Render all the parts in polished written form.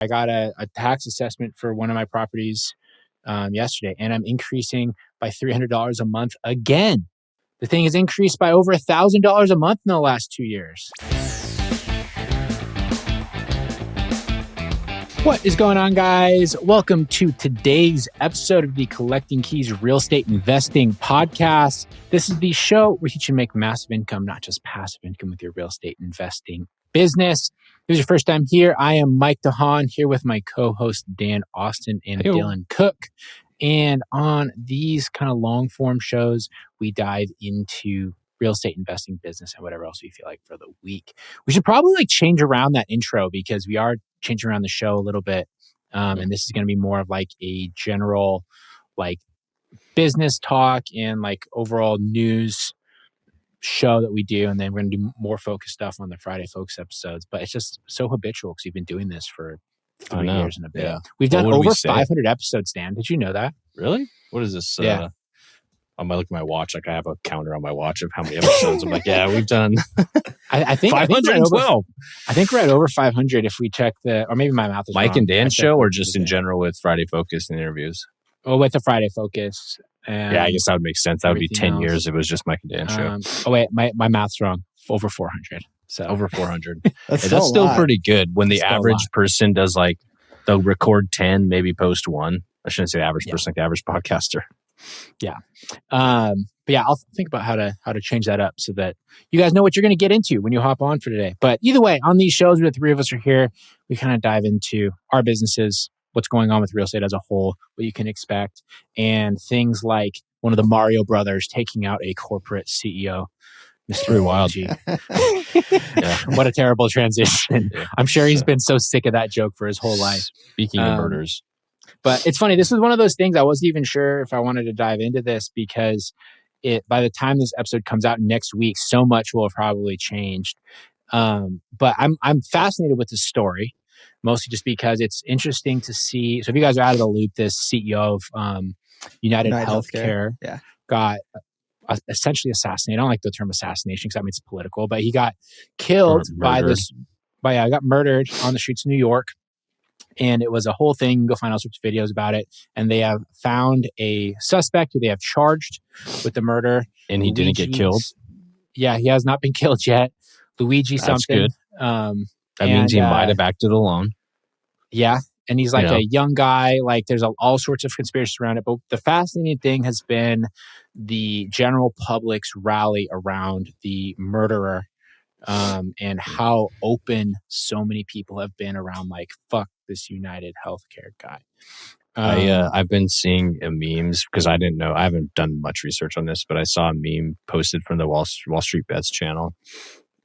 I got a tax assessment for one of my properties yesterday, and I'm increasing by $300 a month again. The thing has increased by over $1,000 a month in the last 2 years. What is going on, guys? Welcome to today's episode of the Collecting Keys Real Estate Investing Podcast. This is the show where you can make massive income, not just passive income, with your real estate investing business. If this is your first time here, I am Mike DeHaan here with my co-host Dan Austin and Dylan Cook. And on these kind of long form shows, we dive into real estate investing, business, and whatever else we feel like for the week. We should probably change around that intro because we are changing around the show a little bit. And this is going to be more of like a general business talk and overall news show that we do. And then we're going to do more focused stuff on the Friday Focus episodes. But it's just so habitual because we've been doing this for 3 years and a bit. Yeah. We've done over 500 episodes, Dan. Did you know that? Really? What is this? Yeah. I might look at my watch. I have a counter on my watch of how many episodes. I'm yeah, we've done I think 512. I think we're at over 500 if we check or maybe my math is Mike wrong. and Dan show, or just in general with Friday Focus and interviews? Oh, with the Friday Focus. Yeah, I guess that would make sense. That would be 10 years if it was just Mike and Dan show. Oh, wait, my math's wrong. Over 400. So over 400. That's still pretty good. When the average person does they'll record 10, maybe post 1. I shouldn't say average person, the average podcaster. Yeah. But yeah, I'll think about how to change that up so that you guys know what you're going to get into when you hop on for today. But either way, on these shows where the three of us are here, we kind of dive into our businesses, what's going on with real estate as a whole, what you can expect, and things like one of the Mario brothers taking out a corporate CEO. Mr. Luigi. What a terrible transition. I'm sure he's been so sick of that joke for his whole life. Speaking of murders. But it's funny. This was one of those things I wasn't even sure if I wanted to dive into this because by the time this episode comes out next week, so much will have probably changed. But I'm fascinated with this story, mostly just because it's interesting to see. So if you guys are out of the loop, this CEO of United Healthcare got essentially assassinated. I don't like the term assassination because that means it's political, but he got killed got murdered on the streets of New York. And it was a whole thing. Go find all sorts of videos about it. And they have found a suspect who they have charged with the murder. And he didn't get killed? Yeah, he has not been killed yet. Luigi That's something. Good. That means he might have acted alone. Yeah. And he's a young guy. There's all sorts of conspiracies around it. But the fascinating thing has been the general public's rally around the murderer and how open so many people have been around fuck this United Healthcare guy. I've been seeing memes because I didn't know. I haven't done much research on this, but I saw a meme posted from the Wall Street Bets channel.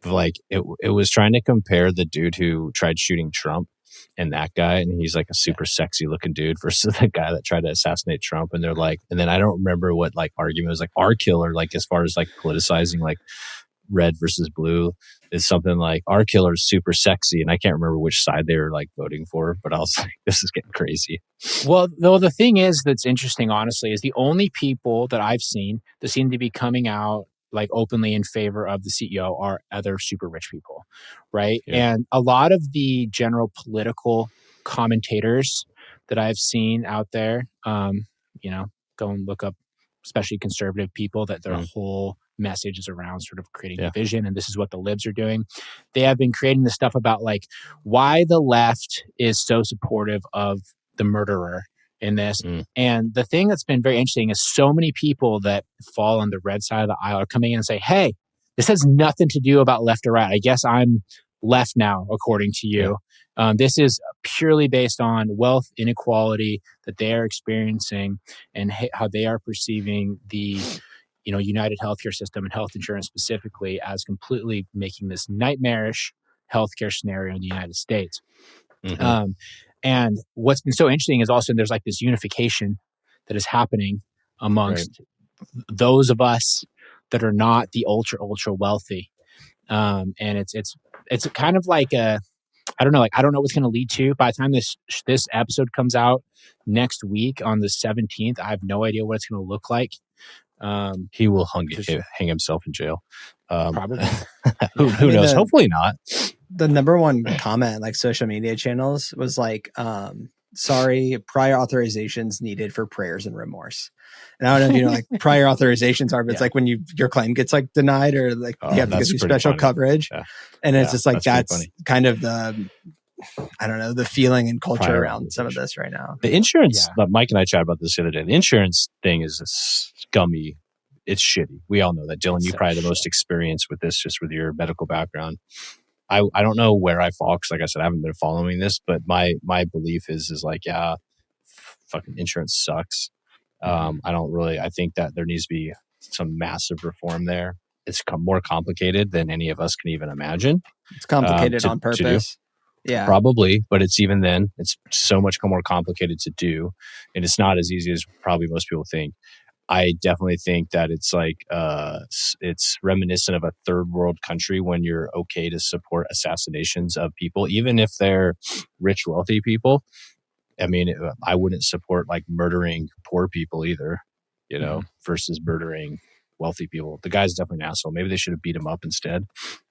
It was trying to compare the dude who tried shooting Trump and that guy, and he's a super sexy looking dude versus the guy that tried to assassinate Trump. And they're and then I don't remember what argument was our killer, as far as politicizing red versus blue is something our killer is super sexy, and I can't remember which side they were voting for, but I was this is getting crazy. Well, the thing is that's interesting, honestly, is the only people that I've seen that seem to be coming out openly in favor of the CEO are other super rich people, right? Yeah. And a lot of the general political commentators that I've seen out there, go and look up, especially conservative people, that their whole message is around sort of creating division, and this is what the libs are doing. They have been creating this stuff about why the left is so supportive of the murderer in this. And the thing that's been very interesting is so many people that fall on the red side of the aisle are coming in and say, hey, this has nothing to do about left or right. I guess I'm left now, according to you. This is purely based on wealth inequality that they are experiencing and how they are perceiving the United Healthcare system and health insurance specifically as completely making this nightmarish healthcare scenario in the United States. And what's been so interesting is also there's this unification that is happening amongst those of us that are not the ultra wealthy. And it's kind of I don't know what's going to lead to. By the time this episode comes out next week on the 17th, I have no idea what it's going to look like. He will hang himself in jail. Probably. Who knows? Hopefully not. the number one comment like social media channels was like, sorry, prior authorizations needed for prayers and remorse. And I don't know if you know like prior authorizations are, but it's like when your claim gets like denied or like you have to go through special coverage. Yeah. And it's just like that's kind of the, I don't know, the feeling and culture around some of this right now. The insurance, Mike and I chatted about this the other day. The insurance thing is scummy. It's shitty. We all know that. Dylan, you probably the most experience with this just with your medical background. I don't know where I fall because, like I said, I haven't been following this, but my belief is like, yeah, fucking insurance sucks. I think that there needs to be some massive reform there. It's more complicated than any of us can even imagine. It's complicated on purpose. Yeah, probably, but it's even then, it's so much more complicated to do, and it's not as easy as probably most people think. I definitely think that it's like it's reminiscent of a third world country when you're okay to support assassinations of people, even if they're rich, wealthy people. I mean, I wouldn't support like murdering poor people either, you know, versus murdering wealthy people. The guy's definitely an asshole. Maybe they should have beat him up instead.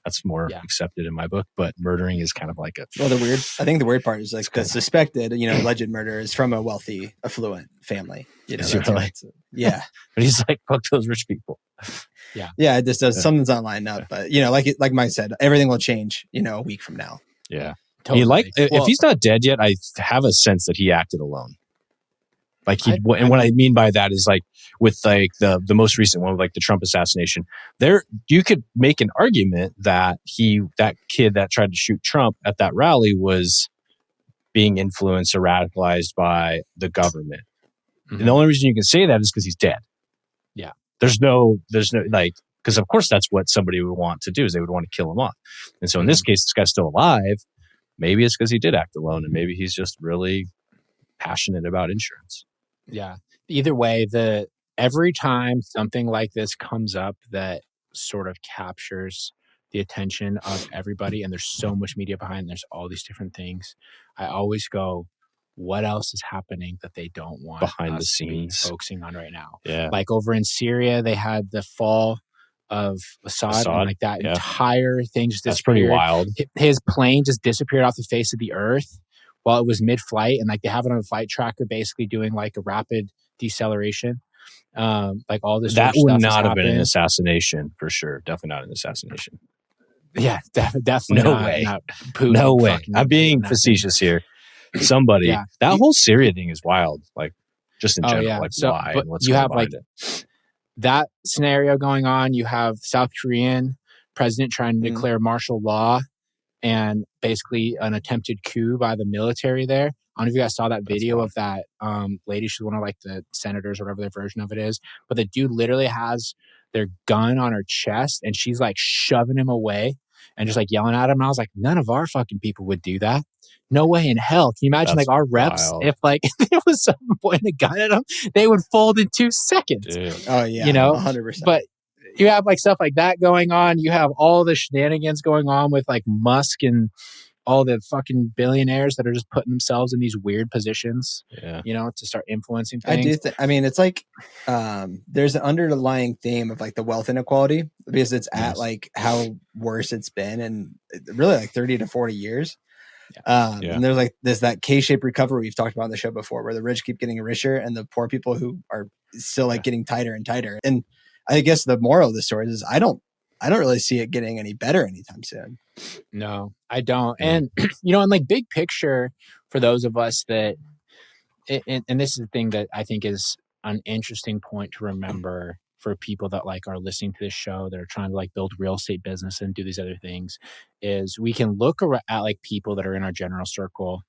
That's more accepted in my book. But murdering is kind of like a... Well, I think the weird part is like the suspected, alleged murder is from a wealthy, affluent family. Yeah. But he's like, fuck those rich people. Yeah. Yeah, it just does. Something's not lining up. But, like Mike said, everything will change, a week from now. Yeah. Totally. If he's not dead yet, I have a sense that he acted alone. Like and what I mean by that is like with like the most recent one, with like the Trump assassination, there you could make an argument that that kid that tried to shoot Trump at that rally was being influenced or radicalized by the government. Mm-hmm. And the only reason you can say that is because he's dead. Yeah. There's no like, because of course that's what somebody would want to do, is they would want to kill him off. And so in this case, this guy's still alive. Maybe it's because he did act alone, and maybe he's just really passionate about insurance. Yeah. Either way, every time something like this comes up that sort of captures the attention of everybody, and there's so much media behind, there's all these different things, I always go, what else is happening that they don't want behind the scenes focusing on right now? Yeah. Like over in Syria, they had the fall of Assad. And like that entire thing just disappeared. That's pretty wild. His plane just disappeared off the face of the earth while it was mid-flight, and like they have it on a flight tracker basically doing like a rapid deceleration. Like all this that would not have been an assassination for sure. Definitely not an assassination. Yeah, definitely no not, way. Not Putin, no way. I'm being facetious here. Somebody that whole Syria thing is wild. Like just in general, like so, why and what's you going have like it. That scenario going on. You have South Korean president trying to declare martial law and basically an attempted coup by the military there. I don't know if you guys saw that video of that lady. She's one of like the senators or whatever their version of it is. But the dude literally has their gun on her chest and she's like shoving him away and just like yelling at him. And I was like, none of our fucking people would do that. No way in hell. Can you imagine like our reps, if like there was someone pointing a gun at them, they would fold in 2 seconds. Dude. Oh yeah. 100%. But you have like stuff like that going on. You have all the shenanigans going on with like Musk and all the fucking billionaires that are just putting themselves in these weird positions, to start influencing things. I mean, it's like there's an underlying theme of like the wealth inequality because it's at like how worse it's been in really like 30 to 40 years. And there's that K-shaped recovery we've talked about on the show before where the rich keep getting richer and the poor people who are still like getting tighter and tighter. And I guess the moral of the story is I don't really see it getting any better anytime soon. No, I don't. And, in like big picture for those of us that, and this is the thing that I think is an interesting point to remember for people that like are listening to this show that are trying to like build real estate business and do these other things, is we can look at like people that are in our general circle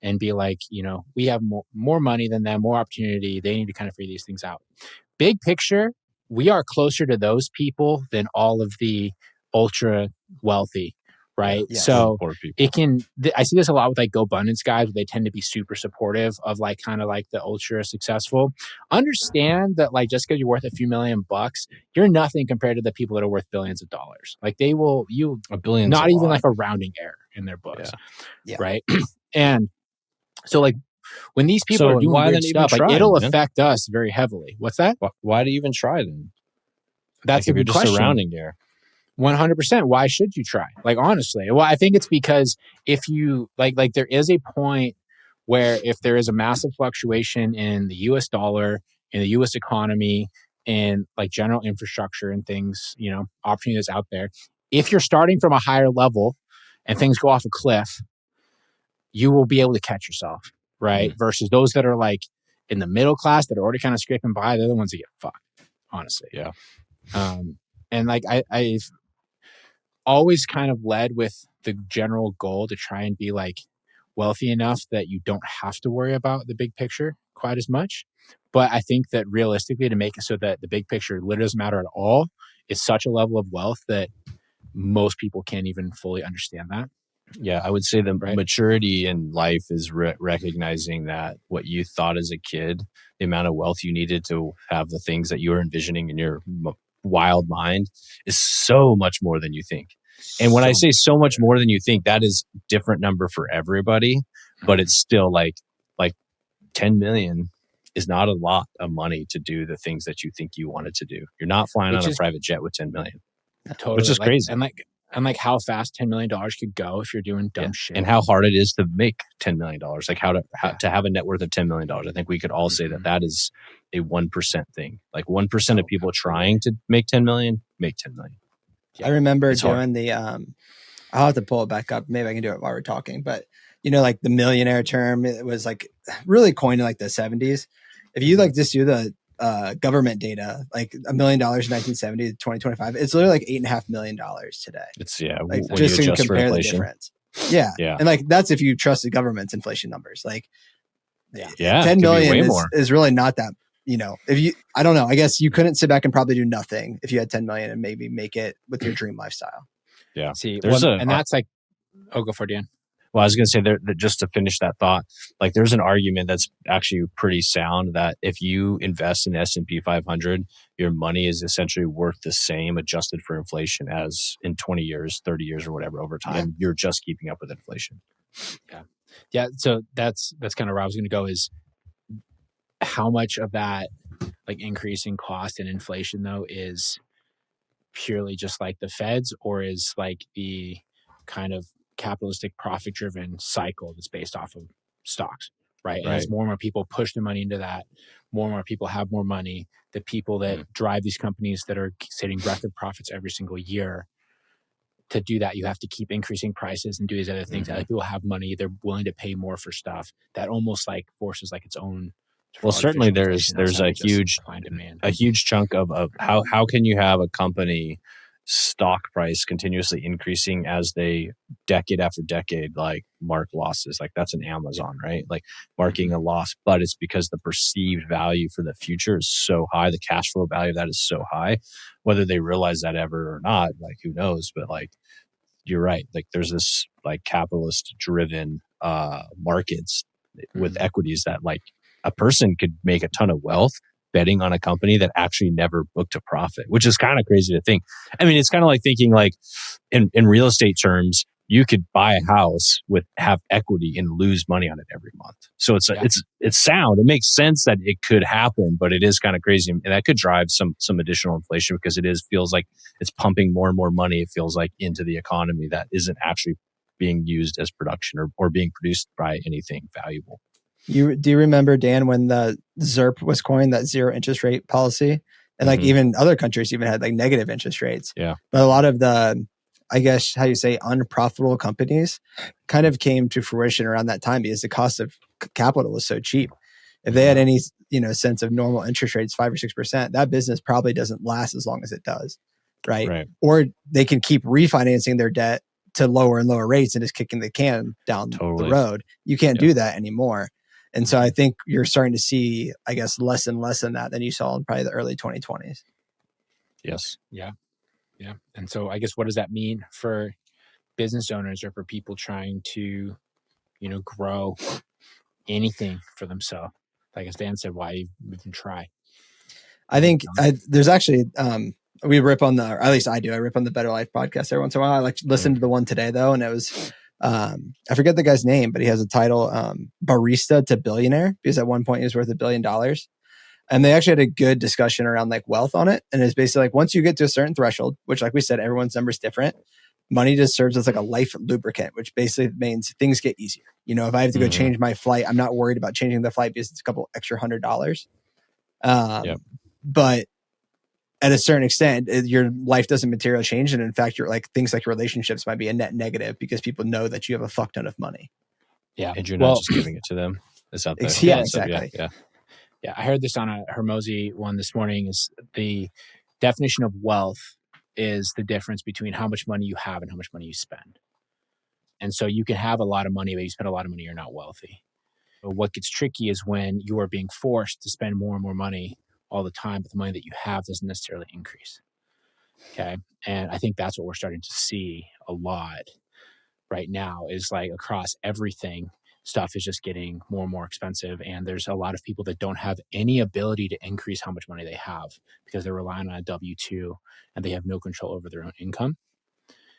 and be like, we have more money than them, more opportunity. They need to kind of figure these things out. Big picture, we are closer to those people than all of the ultra wealthy, right? Yes. So it can, I see this a lot with like GoBundance guys, where they tend to be super supportive of like kind of like the ultra successful. Understand that like just because you're worth a few $1,000,000, you're nothing compared to the people that are worth billions of dollars. Like they will, $1 billion, not even like a rounding error in their books, right? And so like when these people are doing weird stuff, like it'll affect us very heavily. What's that? Why do you even try then? That's like a good question. Just a rounding error. 100%. Why should you try? Like, honestly, well, I think it's because if you like there is a point where if there is a massive fluctuation in the US dollar, in the US economy, in like general infrastructure and things, opportunities out there, if you're starting from a higher level and things go off a cliff, you will be able to catch yourself, right? Versus those that are like in the middle class that are already kind of scraping by, they're the ones that get fucked, honestly. Yeah. And like I've always kind of led with the general goal to try and be like wealthy enough that you don't have to worry about the big picture quite as much. But I think that realistically, to make it so that the big picture literally doesn't matter at all is such a level of wealth that most people can't even fully understand that. Yeah, I would say the maturity in life is recognizing that what you thought as a kid, the amount of wealth you needed to have the things that you were envisioning in your wild mind is so much more than you think. And when I say so much more than you think, that is a different number for everybody, but it's still like 10 million is not a lot of money to do the things that you think you wanted to do. You're not flying on a private jet with 10 million. Totally. Which is crazy. And like how fast $10 million could go if you're doing dumb shit. And how hard it is to make $10 million. Like how to have a net worth of $10 million. I think we could all say that is a 1% thing. Like 1% of people trying to make 10 million, make 10 million. Yeah. I remember doing the, I'll have to pull it back up. Maybe I can do it while we're talking, but like the millionaire term, it was like really coined in like the 70s. If you like just do the government data, like $1 million in 1970 to 2025, it's literally like $8.5 million today. It's like just so you compare the difference. Yeah. And like that's if you trust the government's inflation numbers. Like 10 million is really not that, if you, I don't know, I guess you couldn't sit back and probably do nothing if you had 10 million and maybe make it with your dream lifestyle. Yeah. See, that's like, go for it, Dan. Well, I was going to say that just to finish that thought, like there's an argument that's actually pretty sound that if you invest in S&P 500, your money is essentially worth the same adjusted for inflation as in 20 years, 30 years or whatever over time. Yeah. You're just keeping up with inflation. Yeah. Yeah. So that's kind of where I was going to go is how much of that like increasing cost and inflation though is purely just like the Feds or is like the kind of capitalistic profit-driven cycle that's based off of stocks, right? And as more and more people push the money into that, more and more people have more money. The people that drive these companies that are setting record profits every single year, to do that, you have to keep increasing prices and do these other things. Other people have money; they're willing to pay more for stuff. That almost like forces like its own. Well, certainly there's a huge chunk of how can you have a company stock price continuously increasing as they decade after decade like mark losses. Like that's an Amazon, right? Like marking a loss, but it's because the perceived value for the future is so high, the cash flow value of that is so high, whether they realize that ever or not, like who knows. But like you're right, like there's this like capitalist driven markets with equities that like a person could make a ton of wealth betting on a company that actually never booked a profit, which is kind of crazy to think. I mean, it's kind of like thinking like in real estate terms, you could buy a house have equity and lose money on it every month. So it's sound. It makes sense that it could happen, but it is kind of crazy. And that could drive some additional inflation because feels like it's pumping more and more money. It feels like into the economy that isn't actually being used as production or being produced by anything valuable. Do you remember, Dan, when the ZIRP was coined, that zero interest rate policy? And like even other countries even had like negative interest rates. Yeah. But a lot of the, I guess, how you say, unprofitable companies kind of came to fruition around that time because the cost of capital was so cheap. If they had any, sense of normal interest rates, 5 or 6%, that business probably doesn't last as long as it does. Right. Or they can keep refinancing their debt to lower and lower rates and just kicking the can down the road. You can't do that anymore. And so I think you're starting to see, I guess, less and less than that than you saw in probably the early 2020s. Yes. Yeah. Yeah. And so I guess what does that mean for business owners or for people trying to, grow anything for themselves? Like as Dan said, why even try? I think there's actually, we rip on or at least I do. I rip on the Better Life podcast every once in a while. I like to listen to the one today though. And it was, I forget the guy's name, but he has a title, Barista to Billionaire, because at one point he was worth $1 billion. And they actually had a good discussion around like wealth on it. And it's basically like once you get to a certain threshold, which like we said, everyone's number is different. Money just serves as like a life lubricant, which basically means things get easier. You know, if I have to go change my flight, I'm not worried about changing the flight because it's a couple extra $100. But at a certain extent, your life doesn't materially change. And in fact, you're like things like relationships might be a net negative because people know that you have a fuck ton of money. Yeah. And you're not just giving it to them. Is that the yeah, exactly. Yeah. I heard this on a Hermosi one this morning is the definition of wealth is the difference between how much money you have and how much money you spend. And so you can have a lot of money, but you spend a lot of money, you're not wealthy. But what gets tricky is when you are being forced to spend more and more money all the time, but the money that you have doesn't necessarily increase. Okay. And I think that's what we're starting to see a lot right now is like across everything, stuff is just getting more and more expensive. And there's a lot of people that don't have any ability to increase how much money they have because they're relying on a W-2 and they have no control over their own income.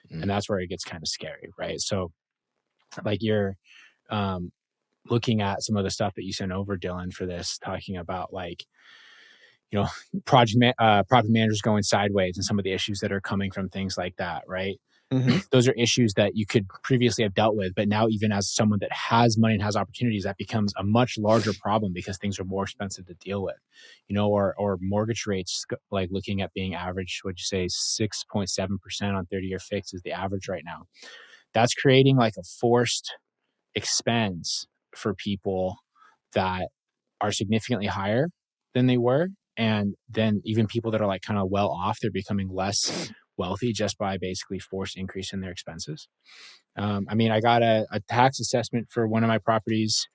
And that's where it gets kind of scary, right? So like you're looking at some of the stuff that you sent over, Dylan, for this, talking about like, you know, property managers going sideways and some of the issues that are coming from things like that, right? Those are issues that you could previously have dealt with, but now even as someone that has money and has opportunities, that becomes a much larger problem because things are more expensive to deal with, you know, or mortgage rates, like looking at being average, what'd you say, 6.7% on 30-year fixed is the average right now. That's creating like a forced expense for people that are significantly higher than they were. And then even people that are like kind of well off, they're becoming less wealthy just by basically forced increase in their expenses. I mean, I got a tax assessment for one of my properties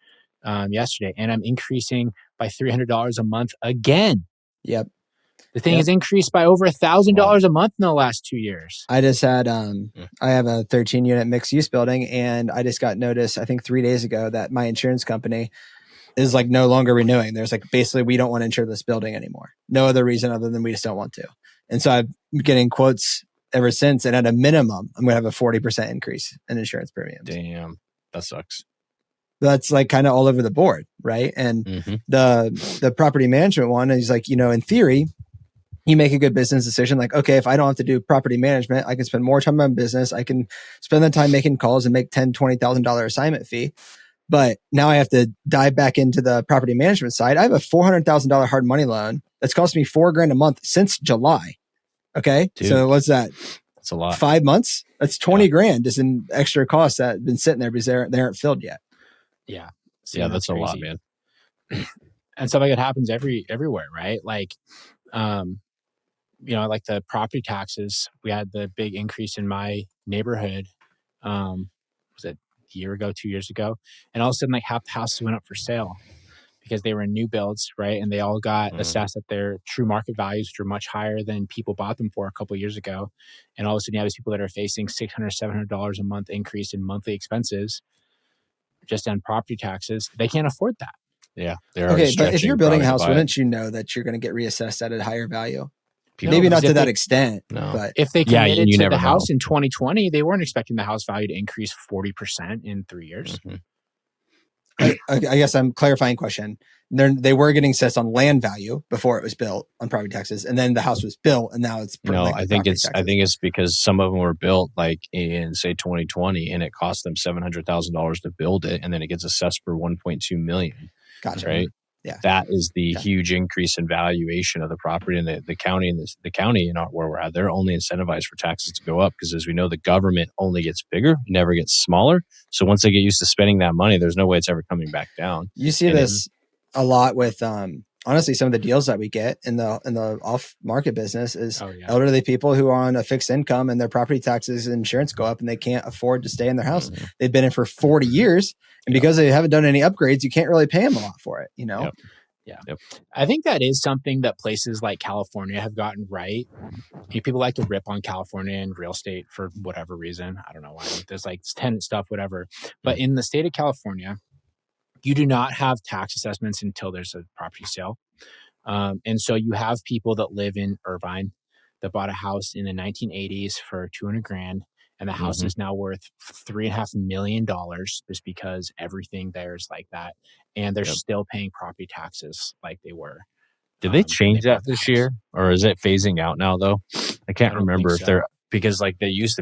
yesterday, and I'm increasing by $300 a month again. Yep. The thing has increased by over $1,000 a month in the last 2 years. I just had, I have a 13-unit mixed use building, and I just got notice, I think 3 days ago, that my insurance company is like no longer renewing. There's like basically we don't want to insure this building anymore. No other reason other than we just don't want to. And so I'm getting quotes ever since. And at a minimum, I'm going to have a 40% increase in insurance premiums. Damn, that sucks. That's like kind of all over the board, right? And the property management one is like, you know, in theory, you make a good business decision. Like, okay, if I don't have to do property management, I can spend more time on business. I can spend the time making calls and make $10,000, $20,000 assignment fee. But now I have to dive back into the property management side. I have a $400,000 hard money loan that's cost me $4,000 a month since July. Okay. Dude, so what's that? That's a lot. 5 months. That's 20 grand just in extra costs that have been sitting there because they aren't filled yet. Yeah. So that's a lot, man. And stuff like that happens everywhere, right? Like, you know, like the property taxes, we had the big increase in my neighborhood. Was it a year ago, 2 years ago? And all of a sudden, like half the houses went up for sale because they were new builds, right? And they all got assessed at their true market values, which were much higher than people bought them for a couple of years ago. And all of a sudden, you have these people that are facing $600, $700 a month increase in monthly expenses just on property taxes. They can't afford that. Yeah. Okay, but if you're building a house, wouldn't you know that you're going to get reassessed at a higher value? People, maybe not to that extent, but if they committed to the house in 2020, they weren't expecting the house value to increase 40% in 3 years. I guess I'm clarifying question. They were getting assessed on land value before it was built on property taxes, and then the house was built, and now it's I think it's because some of them were built like in say 2020, and it cost them $700,000 to build it, and then it gets assessed for $1.2 million. Gotcha. Right. Yeah. That is the huge increase in valuation of the property, and the county and the county where we're at, they're only incentivized for taxes to go up because, as we know, the government only gets bigger, never gets smaller. So once they get used to spending that money, there's no way it's ever coming back down. You see this a lot with honestly some of the deals that we get in the off market business is elderly people who are on a fixed income and their property taxes and insurance go up and they can't afford to stay in their house. They've been in for 40 years. And because they haven't done any upgrades, you can't really pay them a lot for it, you know? Yeah. I think that is something that places like California have gotten right. People like to rip on California and real estate for whatever reason. I don't know why. There's like tenant stuff, whatever. But in the state of California, you do not have tax assessments until there's a property sale. And so you have people that live in Irvine that bought a house in the 1980s for 200 grand. And the house is now worth $3.5 million just because everything there is like that. And they're still paying property taxes like they were Did they change that this year, or is it phasing out now? Though I can't remember if they're, because like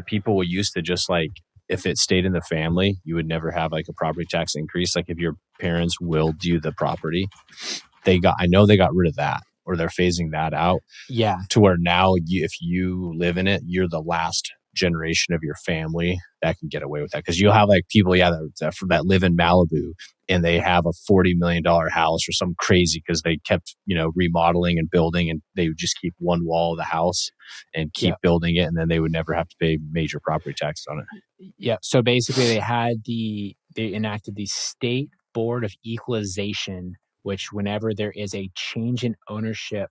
people will used to just like, if it stayed in the family, you would never have like a property tax increase. Like if your parents willed you the property, I know they got rid of that, or they're phasing that out. Yeah. To where now if you live in it, you're the last generation of your family that can get away with that. Because you'll have like people, that live in Malibu and they have a $40 million house or something crazy because they kept, remodeling and building, and they would just keep one wall of the house and keep building it. And then they would never have to pay major property tax on it. Yeah. So basically they enacted the State Board of Equalization, which whenever there is a change in ownership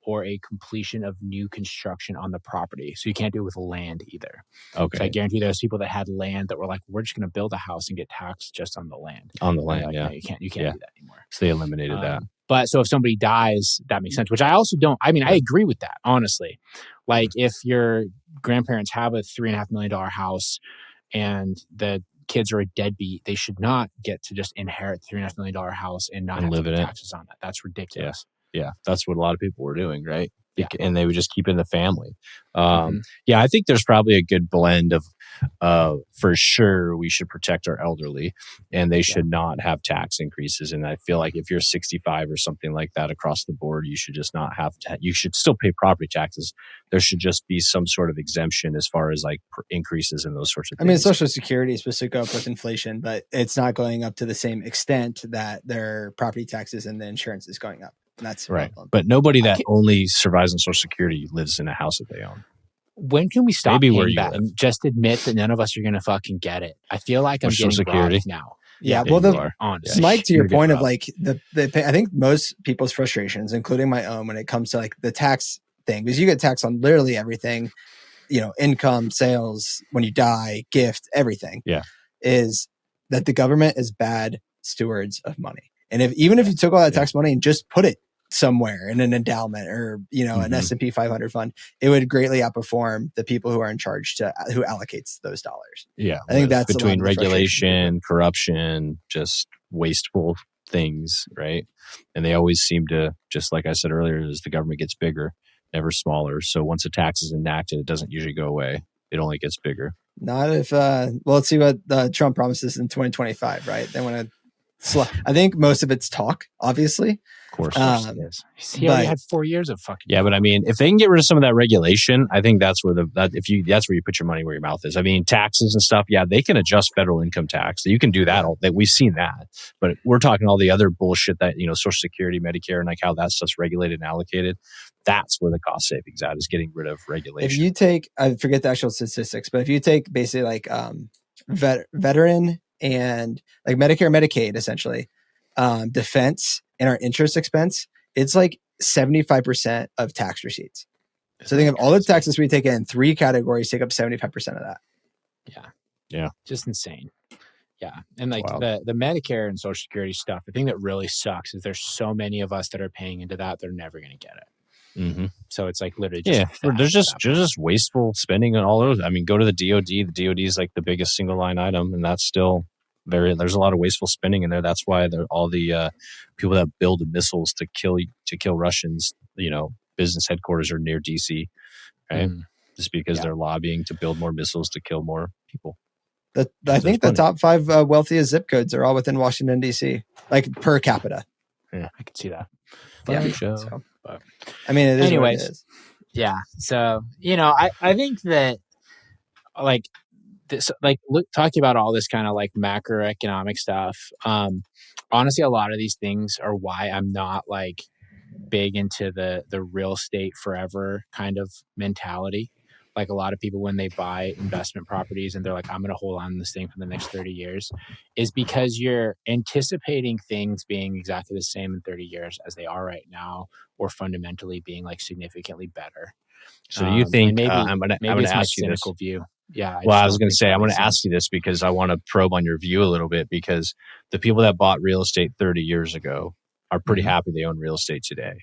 or a completion of new construction on the property. So you can't do it with land either. Okay. So I guarantee there's people that had land that were like, we're just going to build a house and get taxed just on the land. On the land, like, yeah. No, you can't do that anymore. So they eliminated that. But so if somebody dies, that makes sense, which I also don't, I agree with that, honestly. Like if your grandparents have a $3.5 million house and the kids are a deadbeat, they should not get to just inherit the $3.5 million house and not have to pay taxes on that. That's ridiculous. Yeah, that's what a lot of people were doing, right? Yeah. And they would just keep it in the family. Yeah, I think there's probably a good blend of, for sure, we should protect our elderly, and they should not have tax increases. And I feel like if you're 65 or something like that across the board, you should just not have to. You should still pay property taxes. There should just be some sort of exemption as far as like increases in those sorts of things. Social Security is supposed to go up with inflation, but it's not going up to the same extent that their property taxes and the insurance is going up. And that's right. But nobody that only survives on Social Security lives in a house that they own. When can we stop paying that and just admit that none of us are going to fucking get it? I feel like I'm getting robbed now. Yeah, Mike, to your point of like I think most people's frustrations, including my own, when it comes to like the tax thing, because you get taxed on literally everything, income, sales, when you die, gift, everything. Yeah, is that the government is bad stewards of money, and even if you took all that tax money and just put it somewhere in an endowment or an S&P 500 fund, it would greatly outperform the people who are in charge who allocates those dollars. Yeah, I think that's between regulation, corruption, just wasteful things, right? And they always seem to, just like I said earlier, as the government gets bigger, never smaller. So once a tax is enacted, it doesn't usually go away. It only gets bigger. Not if let's see what Trump promises in 2025, right? They want to I think most of it's talk, obviously. Of course, it is. He already had 4 years of fucking. Yeah, but if they can get rid of some of that regulation, I think that's where that's where you put your money where your mouth is. Taxes and stuff. Yeah, they can adjust federal income tax. You can do that. We've seen that. But we're talking all the other bullshit that Social Security, Medicare, and like how that stuff's regulated and allocated. That's where the cost savings is getting rid of regulation. If you take, I forget the actual statistics, but if you take basically like veteran and like Medicare, Medicaid, essentially, defense and our interest expense, it's like 75% of tax receipts. So think of all the taxes we take in, 3 categories take up 75% of that. Yeah. Just insane. Yeah. And like the Medicare and Social Security stuff, the thing that really sucks is there's so many of us that are paying into that, they're never going to get it. Mm-hmm. So it's like literally just there's just wasteful spending on all those. Go to the DOD. The DOD is like the biggest single line item, and that's still there's a lot of wasteful spending in there. That's why all the people that build missiles to kill Russians, business headquarters are near DC, right? Just because they're lobbying to build more missiles to kill more people. I think the top 5 wealthiest zip codes are all within Washington, DC, like per capita. Yeah, I can see that. But it is. Anyways, it is. Yeah. So I think that like this, like talking about all this kind of like macroeconomic stuff. Honestly, a lot of these things are why I'm not like big into the real estate forever kind of mentality. Like a lot of people when they buy investment properties and they're like, I'm going to hold on to this thing for the next 30 years is because you're anticipating things being exactly the same in 30 years as they are right now, or fundamentally being like significantly better. So do you think, maybe I'm going to ask you this. View. Yeah. Well, I was going to say, I'm going to ask you this because I want to probe on your view a little bit, because the people that bought real estate 30 years ago are pretty happy they own real estate today.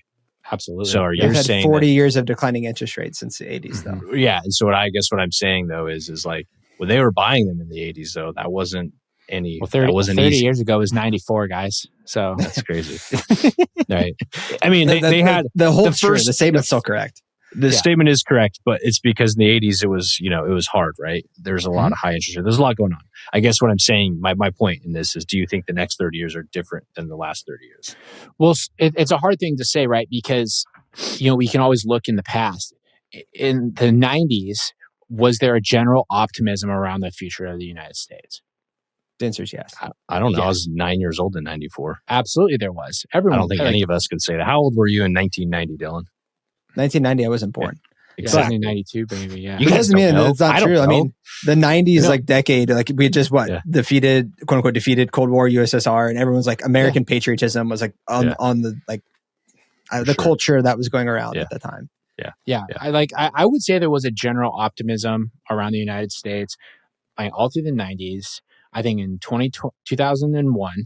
Absolutely. So are you saying 40 years of declining interest rates since the 80s, though? Yeah. And so what I'm saying, though, is like when they were buying them in the 80s, though, that wasn't any. Well, 30, that wasn't 30 easy. years ago was 94, guys. So That's crazy. Right. I mean, they had the whole the first. The statement's still correct. The statement is correct, but it's because in the 80s it was hard, right? There's a lot of high interest rate. There's a lot going on. I guess what I'm saying, my point in this is, do you think the next 30 years are different than the last 30 years? Well, it's a hard thing to say, right? Because, we can always look in the past. In the 90s, was there a general optimism around the future of the United States? The answer is yes. I don't know. I was 9 years old in 94. Absolutely there was. Everyone, I don't think any of us could say that. How old were you in 1990, Dylan? 1990, I wasn't born. Yeah, exactly. 92, baby. Yeah. It doesn't mean it's not true. I mean, the 90s decade, we just defeated, quote unquote, defeated Cold War USSR, and everyone's like American patriotism was on the the culture that was going around at the time. Yeah. I would say there was a general optimism around the United States all through the 90s. I think in 2001,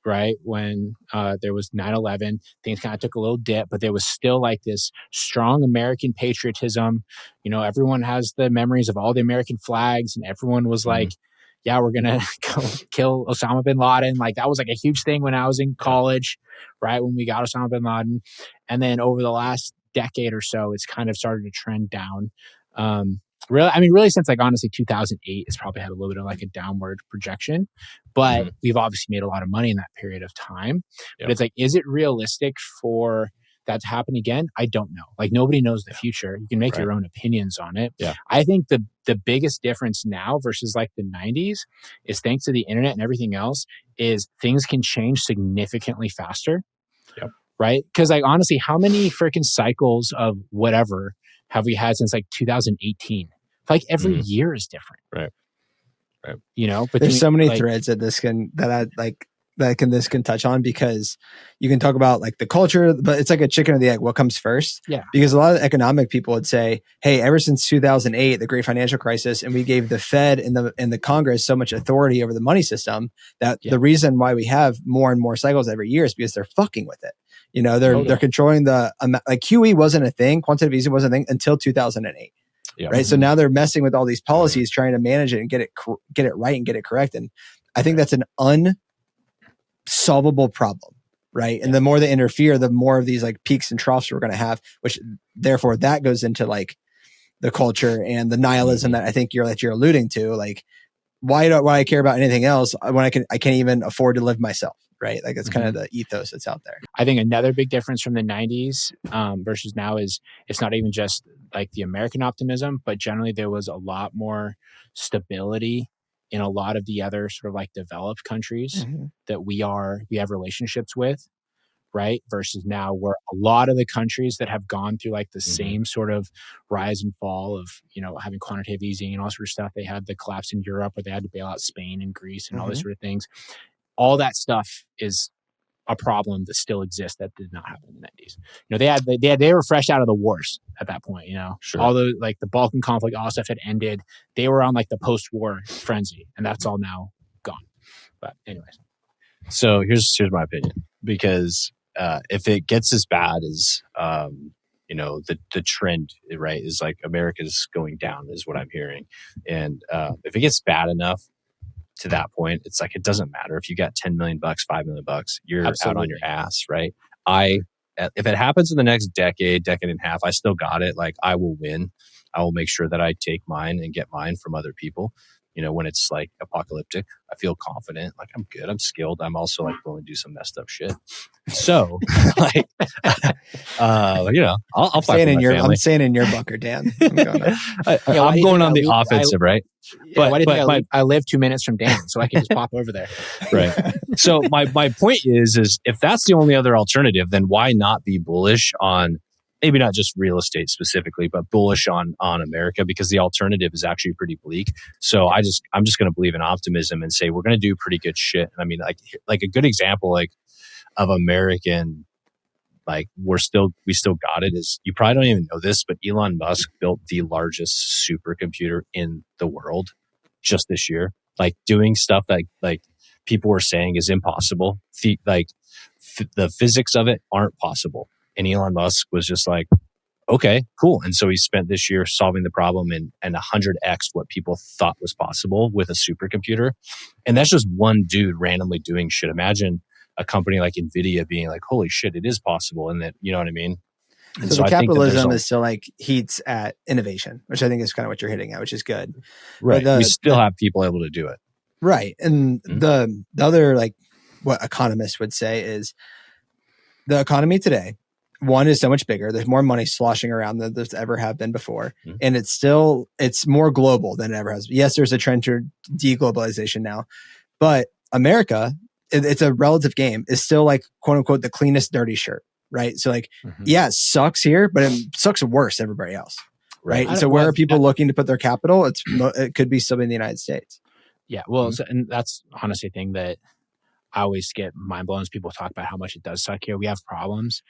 right, when there was 9/11, things kind of took a little dip, but there was still this strong American patriotism. Everyone has the memories of all the American flags, and everyone was like, yeah, we're going to go kill Osama bin Laden. That was a huge thing when I was in college, right, when we got Osama bin Laden. And then over the last decade or so, it's kind of started to trend down. Really since honestly 2008, it's probably had a little bit of a downward projection, but we've obviously made a lot of money in that period of time. Yep. But it's is it realistic for that to happen again? I don't know. Nobody knows the future. You can make your own opinions on it. Yeah. I think the biggest difference now versus the 90s is, thanks to the internet and everything else, is things can change significantly faster. Yep. Right? Because honestly, how many freaking cycles of whatever have we had since 2018? Every year is different. Right. But there's so many threads that this can touch on, because you can talk about the culture, but it's a chicken or the egg. What comes first? Yeah. Because a lot of economic people would say, hey, ever since 2008, the great financial crisis, and we gave the Fed and the Congress so much authority over the money system that the reason why we have more and more cycles every year is because they're fucking with it. They're controlling the QE wasn't a thing. Quantitative easing wasn't a thing until 2008. Yeah. Right. So now they're messing with all these policies, trying to manage it and get it right and get it correct. And I think that's an unsolvable problem. Right. And the more they interfere, the more of these peaks and troughs we're going to have, which therefore that goes into the culture and the nihilism that I think you're alluding to. Why do I care about anything else when I can't even afford to live myself? Right. It's kind of the ethos that's out there. I think another big difference from the 90s versus now is it's not even just the American optimism, but generally there was a lot more stability in a lot of the other sort of developed countries that we have relationships with. Right. Versus now, where a lot of the countries that have gone through the same sort of rise and fall of, having quantitative easing and all sort of stuff. They had the collapse in Europe where they had to bail out Spain and Greece and all this sort of things. All that stuff is a problem that still exists that did not happen in the 90s. They were fresh out of the wars at that point. Sure. All the the Balkan conflict, all that stuff had ended. They were on the post-war frenzy, and that's all now gone. But anyways, so here's my opinion, because if it gets as bad as the trend, right, is America's going down, is what I'm hearing, and if it gets bad enough to that point, it's it doesn't matter if you got $10 million, $5 million, you're out on your ass, right? If it happens in the next decade and a half, I still got it. I will win. I will make sure that I take mine and get mine from other people. When it's apocalyptic, I feel confident. I'm good. I'm skilled. I'm also willing to do some messed up shit. So, I'll fight for my family. I'm staying in your bunker, Dan. I'm going on the offensive, right? But I live 2 minutes from Dan, so I can just pop over there. Right. So my point is if that's the only other alternative, then why not be bullish on, maybe not just real estate specifically, but bullish on America, because the alternative is actually pretty bleak. So I'm just going to believe in optimism and say we're going to do pretty good shit. I mean, a good example of American, we still got it, is, you probably don't even know this, but Elon Musk built the largest supercomputer in the world just this year, doing stuff that people were saying is impossible. The physics of it aren't possible. And Elon Musk was just Okay, cool. And so he spent this year solving the problem and 100x what people thought was possible with a supercomputer. And that's just one dude randomly doing shit. Imagine a company like NVIDIA being like, holy shit, it is possible. And that, you know what I mean? And so the I think that capitalism is still like heats at innovation, which I think is kind of what you're hitting at, which is good. Right. We still have people able to do it. Right. And the other, like what economists would say is the economy today, one, is so much bigger. There's more money sloshing around than there's ever have been before. And it's more global than it ever has. Yes, there's a trend to deglobalization now, but America, it's a relative game, is still like quote unquote the cleanest dirty shirt. Right. So like, yeah, it sucks here, but it sucks worse than everybody else. Right. And so where are people looking to put their capital? It could be still in the United States. Yeah. Well, and that's honestly a thing that I always get mind blown as people talk about how much it does suck here. We have problems.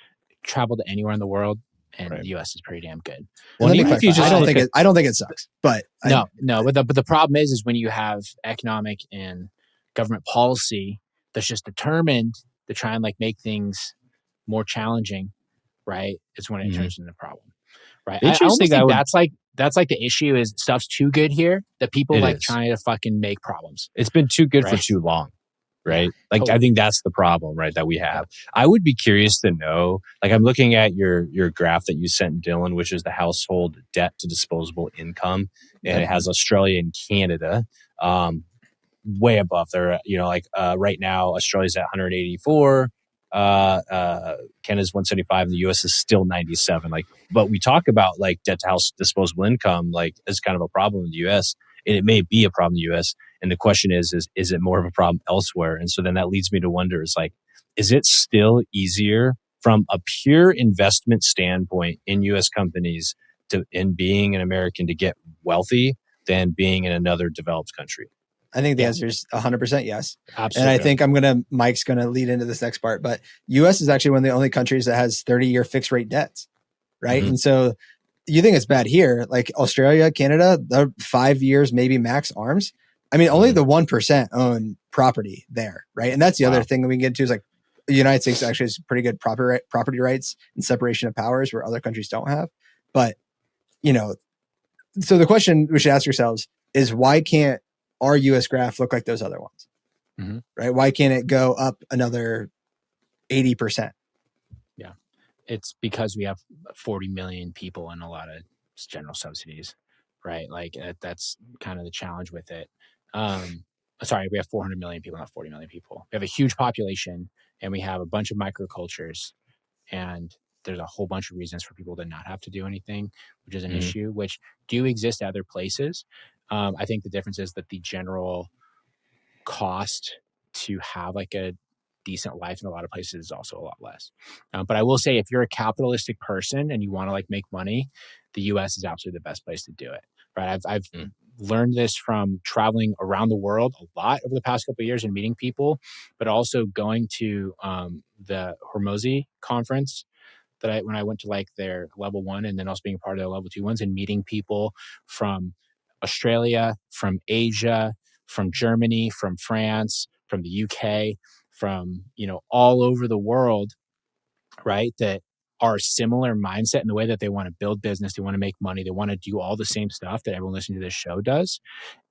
Travel to anywhere in the world, and the U.S. is pretty damn good. Well, I don't think it sucks, but no. But the problem is when you have economic and government policy that's just determined to try and like make things more challenging, right? It's when it turns into a problem, right? I almost think that's like the issue is stuff's too good here that people trying to fucking make problems. It's been too good for too long. Right. Like, I think that's the problem, right, that we have. I would be curious to know, like, I'm looking at your graph that you sent Dylan, which is the household debt to disposable income. And it has Australia and Canada way above there. You know, like right now, Australia's at 184. Canada's 175 and the US is still 97. Like, but we talk about like debt to house disposable income, like as kind of a problem in the US. And it may be a problem in the US. And the question is it more of a problem elsewhere? And so then that leads me to wonder, is it still easier from a pure investment standpoint in US companies in being an American to get wealthy than being in another developed country? I think the answer is 100% yes. Absolutely. And I think Mike's going to lead into this next part, but US is actually one of the only countries that has 30-year fixed rate debts, right? And so you think it's bad here, like Australia, Canada, they're 5 years, maybe max arms. I mean, only the 1% own property there, right? And that's the other thing that we can get to is like the United States actually has pretty good property rights and separation of powers where other countries don't have. But, you know, so the question we should ask ourselves is why can't our US graph look like those other ones, right? Why can't it go up another 80%? Yeah. It's because we have 40 million people and a lot of general subsidies, right? Like that's kind of the challenge with it. Sorry, we have 400 million people, not 40 million people. We have a huge population and we have a bunch of microcultures, and there's a whole bunch of reasons for people to not have to do anything, which is an issue, which do exist at other places. I think the difference is that the general cost to have like a decent life in a lot of places is also a lot less. But I will say, if you're a capitalistic person and you want to like make money, the US is absolutely the best place to do it. Right. I've learned this from traveling around the world a lot over the past couple of years and meeting people, but also going to the Hormozy conference when I went to like their level 1 and then also being part of their level 2 ones and meeting people from Australia, from Asia, from Germany, from France, from the UK, from, all over the world, right? That are similar mindset in the way that they want to build business, they want to make money, they want to do all the same stuff that everyone listening to this show does.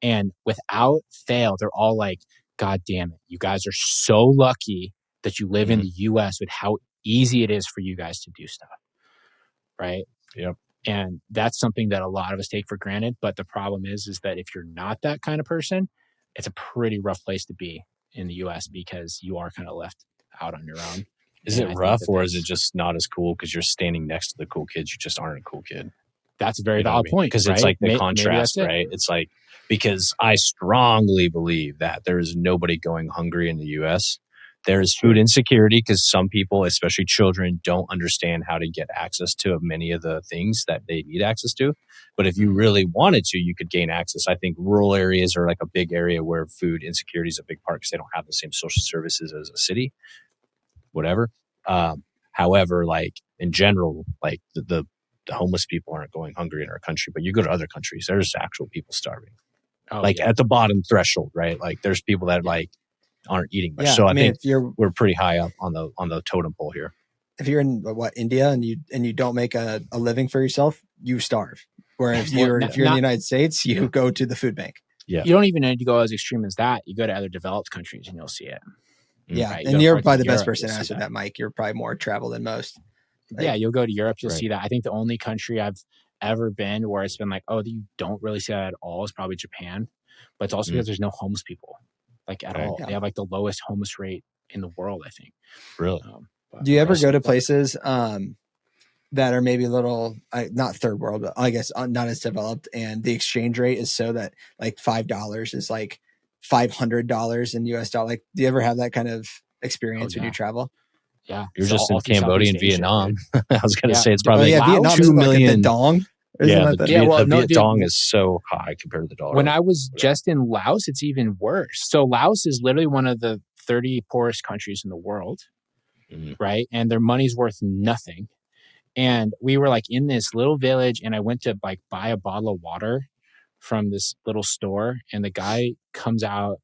And without fail, they're all like, God damn it, you guys are so lucky that you live in the US with how easy it is for you guys to do stuff. Right? Yep. And that's something that a lot of us take for granted. But the problem is that if you're not that kind of person, it's a pretty rough place to be in the US because you are kind of left out on your own. Is it rough or is it just not as cool because you're standing next to the cool kids? You just aren't a cool kid. That's a very valid point. Because it's like the contrast, right? It's like, because I strongly believe that there is nobody going hungry in the US. There is food insecurity because some people, especially children, don't understand how to get access to many of the things that they need access to. But if you really wanted to, you could gain access. I think rural areas are like a big area where food insecurity is a big part because they don't have the same social services as a city, whatever. However, like in general, like the homeless people aren't going hungry in our country, but you go to other countries, there's actual people starving. At the bottom threshold, right? Like there's people that like aren't eating much. So I think we're pretty high up on the totem pole here. if you're in India and you don't make a living for yourself, you starve. Whereas if you're in the United States, you go to the food bank. Yeah. You don't even need to go as extreme as that. You go to other developed countries and you'll see it. Yeah. Right? And you're probably the best person to answer that, Mike. You're probably more traveled than most. Right? Yeah. You'll go to Europe. You'll see that. I think the only country I've ever been where it's been like, oh, you don't really see that at all is probably Japan. But it's also because there's no homeless people like at all. Yeah. They have like the lowest homeless rate in the world, I think. Really? Do you ever go to places that are maybe a little, not third world, but I guess not as developed, and the exchange rate is so that like $5 is like $500 in US dollar? Like, do you ever have that kind of experience when you travel? Yeah. You're just in Cambodia and Vietnam. I was going to say it's probably Vietnam 2 million. Like the dong. The Viet dong is so high compared to the dollar. When I was just in Laos, it's even worse. So Laos is literally one of the 30 poorest countries in the world, right? And their money's worth nothing. And we were like in this little village, and I went to like buy a bottle of water from this little store, and the guy comes out,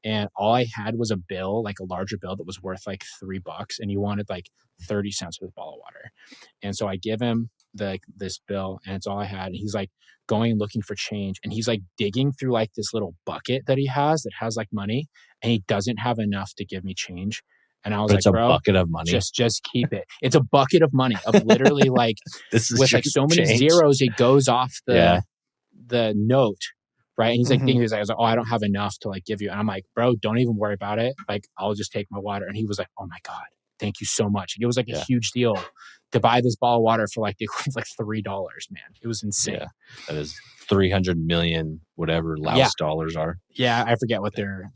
and all I had was a bill, like a larger bill that was worth like $3, and he wanted like 30 cents for the bottle of water. And so I give him this bill, and it's all I had. And he's like going looking for change, and he's like digging through like this little bucket that he has that has like money, and he doesn't have enough to give me change. And I was like, bro, bucket of money. Just keep it. It's a bucket of money of literally like this is with like so many zeros, it goes off the note, right? And he's like thinking, I was like, oh, I don't have enough to like give you. And I'm like, bro, don't even worry about it. Like, I'll just take my water. And he was like, oh my God, thank you so much. It was like a huge deal to buy this bottle of water for like the equivalent of like $3, man. It was insane. Yeah, that is 300 million whatever Laos dollars are. Yeah, I forget what their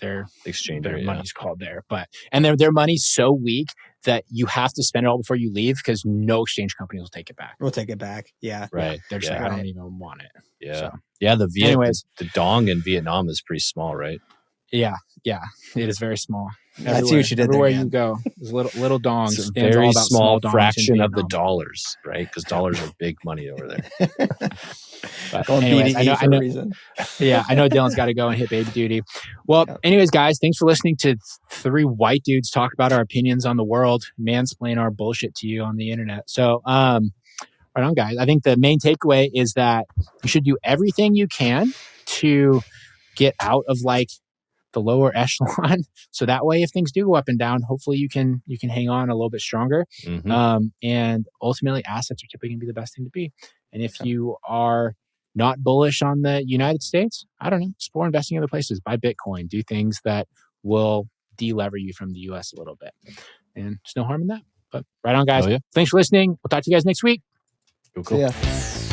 exchange rate, money's called there, but and their money's so weak that you have to spend it all before you leave because no exchange company will take it back. We'll take it back. Yeah, right. They're just like, I don't even want it. Yeah, so. the dong in Vietnam is pretty small, right? Yeah, it is very small. I see what you did everywhere there, you go. There's little dongs. It's a very small fraction of the dollars, right? Because dollars are big money over there. But anyways, I know. Reason. Yeah, I know Dylan's got to go and hit baby duty. Well, anyways, guys, thanks for listening to 3 white dudes talk about our opinions on the world, mansplain our bullshit to you on the internet. So, right on, guys. I think the main takeaway is that you should do everything you can to get out of like the lower echelon, so that way if things do go up and down, hopefully you can hang on a little bit stronger. And ultimately assets are typically going to be the best thing to be. And if you are not bullish on the United States, I don't know, explore investing in other places, buy Bitcoin, do things that will de-lever you from the US a little bit, and there's no harm in that. But right on, guys. Thanks for listening. We'll talk to you guys next week. Cool. See ya.